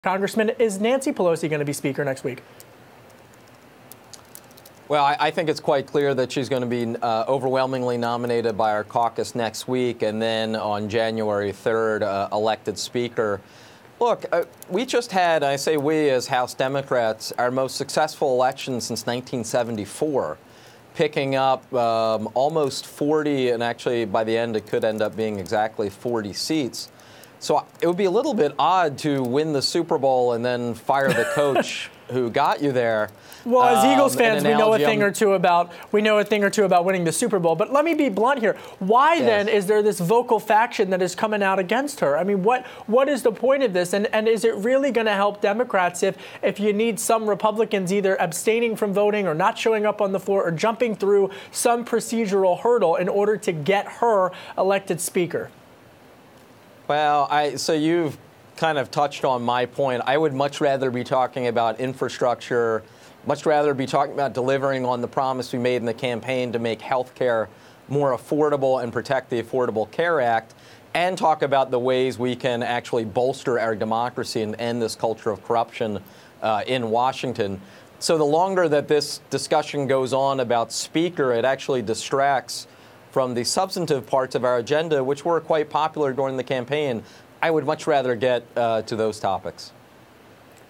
Congressman, is Nancy Pelosi going to be Speaker next week? Well, I think it's quite clear that she's going to be overwhelmingly nominated by our caucus next week, and then on January 3rd, elected Speaker. Look, we just had, I say we as House Democrats, our most successful election since 1974, picking up almost 40, and actually by the end it could end up being exactly 40 seats. So it would be a little bit odd to win the Super Bowl and then fire the coach who got you there. Well, as Eagles fans, we know a thing or two about winning the Super Bowl. But let me be blunt here. Why then is there this vocal faction that is coming out against her? I mean, what is the point of this? And is it really going to help Democrats if you need some Republicans either abstaining from voting or not showing up on the floor or jumping through some procedural hurdle in order to get her elected Speaker? Well, so you've kind of touched on my point. I would much rather be talking about infrastructure, much rather be talking about delivering on the promise we made in the campaign to make health care more affordable and protect the Affordable Care Act, and talk about the ways we can actually bolster our democracy and end this culture of corruption in Washington. So the longer that this discussion goes on about Speaker, it actually distracts from the substantive parts of our agenda, which were quite popular during the campaign. I would much rather get to those topics.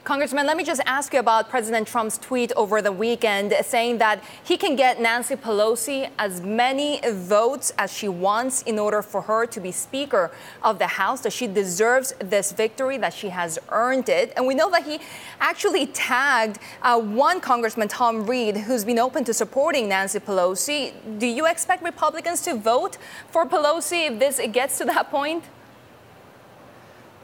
Congressman, let me just ask you about President Trump's tweet over the weekend saying that he can get Nancy Pelosi as many votes as she wants in order for her to be Speaker of the House, that she deserves this victory, that she has earned it. And we know that he actually tagged one Congressman, Tom Reed, who's been open to supporting Nancy Pelosi. Do you expect Republicans to vote for Pelosi if this gets to that point?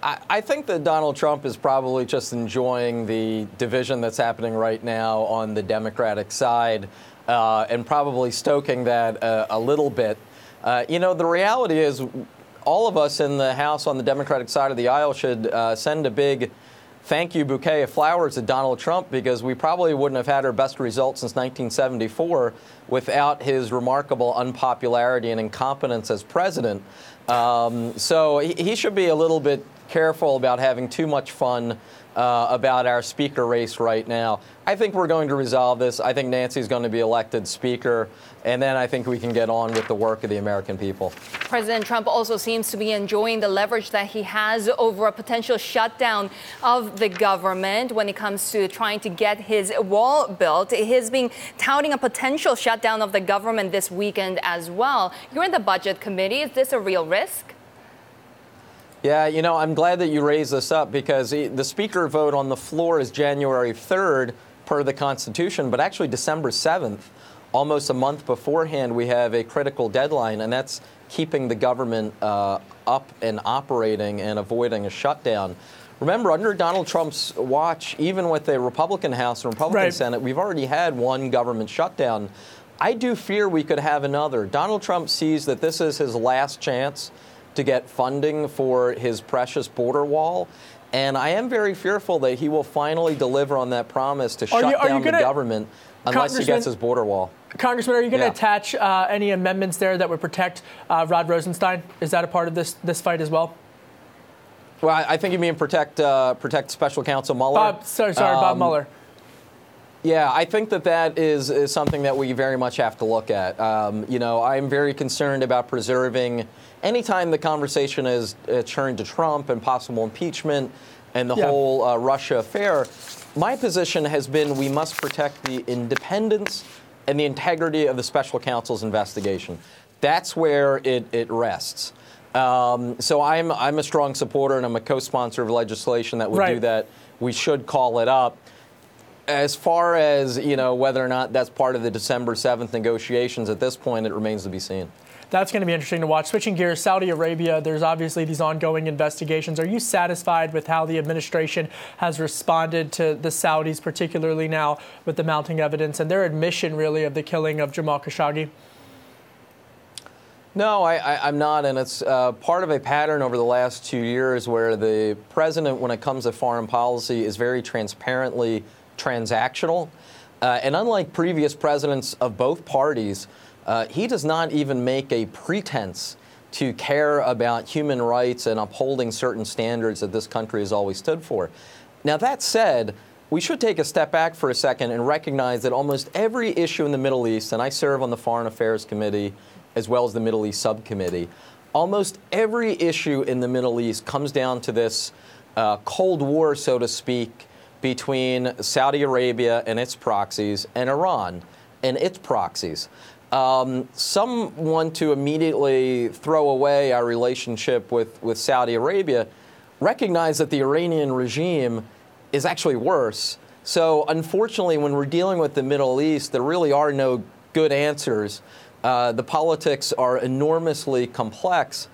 I think that Donald Trump is probably just enjoying the division that's happening right now on the Democratic side and probably stoking that a little bit. The reality is all of us in the House on the Democratic side of the aisle should send a big thank you bouquet of flowers to Donald Trump, because we probably wouldn't have had our best results since 1974 without his remarkable unpopularity and incompetence as president. So he should be a little bit careful about having too much fun about our Speaker race right now. I think we're going to resolve this. I think Nancy's going to be elected Speaker, and then I think we can get on with the work of the American people. President Trump also seems to be enjoying the leverage that he has over a potential shutdown of the government when it comes to trying to get his wall built. He's been touting a potential shutdown of the government this weekend as well. You're in the Budget Committee. Is this a real risk? Yeah, I'm glad that you raised this up, because the Speaker vote on the floor is January 3rd per the Constitution, but actually December 7th, almost a month beforehand, we have a critical deadline, and that's keeping the government up and operating and avoiding a shutdown. Remember, under Donald Trump's watch, even with the Republican House and Republican Senate, we've already had one government shutdown. I do fear we could have another. Donald Trump sees that this is his last chance to get funding for his precious border wall. And I am very fearful that he will finally deliver on that promise to shut down the government unless he gets his border wall. Congressman, are you going to attach any amendments there that would protect Rod Rosenstein? Is that a part of this fight as well? Well, I think you mean protect Special Counsel Mueller. Bob Mueller. Yeah, I think that is something that we very much have to look at. I'm very concerned about preserving, anytime the conversation is turned to Trump and possible impeachment and the whole Russia affair, my position has been we must protect the independence and the integrity of the special counsel's investigation. That's where it rests. So I'm a strong supporter, and I'm a co-sponsor of legislation that would do that. We should call it up. As far as, whether or not that's part of the December 7th negotiations, at this point, it remains to be seen. That's going to be interesting to watch. Switching gears, Saudi Arabia, there's obviously these ongoing investigations. Are you satisfied with how the administration has responded to the Saudis, particularly now with the mounting evidence and their admission, really, of the killing of Jamal Khashoggi? No, I'm not, and it's part of a pattern over the last 2 years where the president, when it comes to foreign policy, is very transparently transactional. And unlike previous presidents of both parties, he does not even make a pretense to care about human rights and upholding certain standards that this country has always stood for. Now, that said, we should take a step back for a second and recognize that almost every issue in the Middle East, and I serve on the Foreign Affairs Committee as well as the Middle East Subcommittee, almost every issue in the Middle East comes down to this Cold War, so to speak, between Saudi Arabia and its proxies and Iran and its proxies. Some want to immediately throw away our relationship with Saudi Arabia, recognize that the Iranian regime is actually worse. So unfortunately, when we're dealing with the Middle East, there really are no good answers. The politics are enormously complex.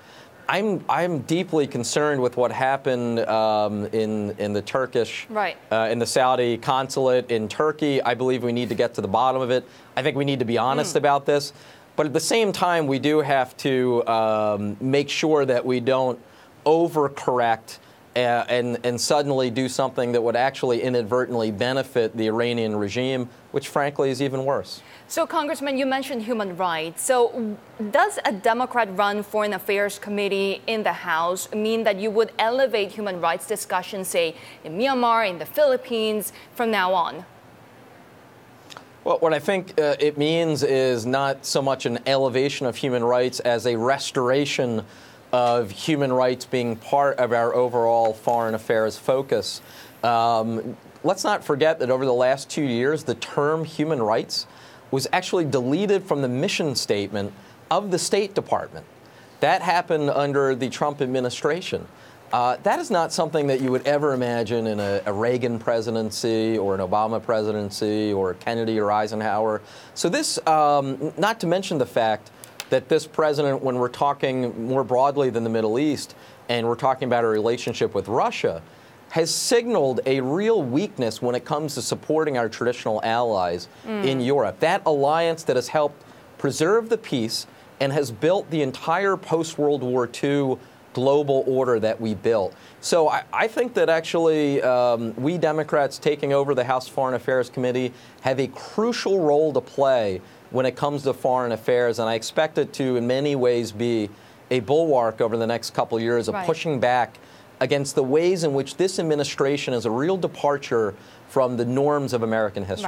I'm deeply concerned with what happened in the Turkish, in the Saudi consulate in Turkey. I believe we need to get to the bottom of it. I think we need to be honest about this. But at the same time, we do have to make sure that we don't overcorrect and suddenly do something that would actually inadvertently benefit the Iranian regime, which frankly is even worse. So, Congressman, you mentioned human rights. So does a Democrat-run Foreign Affairs Committee in the House mean that you would elevate human rights discussions, say, in Myanmar, in the Philippines, from now on? Well, what I think it means is not so much an elevation of human rights as a restoration of human rights being part of our overall foreign affairs focus. Let's not forget that over the last 2 years, the term human rights was actually deleted from the mission statement of the State Department. That happened under the Trump administration. That is not something that you would ever imagine in a Reagan presidency or an Obama presidency or Kennedy or Eisenhower. So this, not to mention the fact that this president, when we're talking more broadly than the Middle East, and we're talking about a relationship with Russia, has signaled a real weakness when it comes to supporting our traditional allies in Europe. That alliance that has helped preserve the peace and has built the entire post-World War II global order that we built. So I think that actually we Democrats taking over the House Foreign Affairs Committee have a crucial role to play when it comes to foreign affairs, and I expect it to in many ways be a bulwark over the next couple of years of pushing back against the ways in which this administration is a real departure from the norms of American history.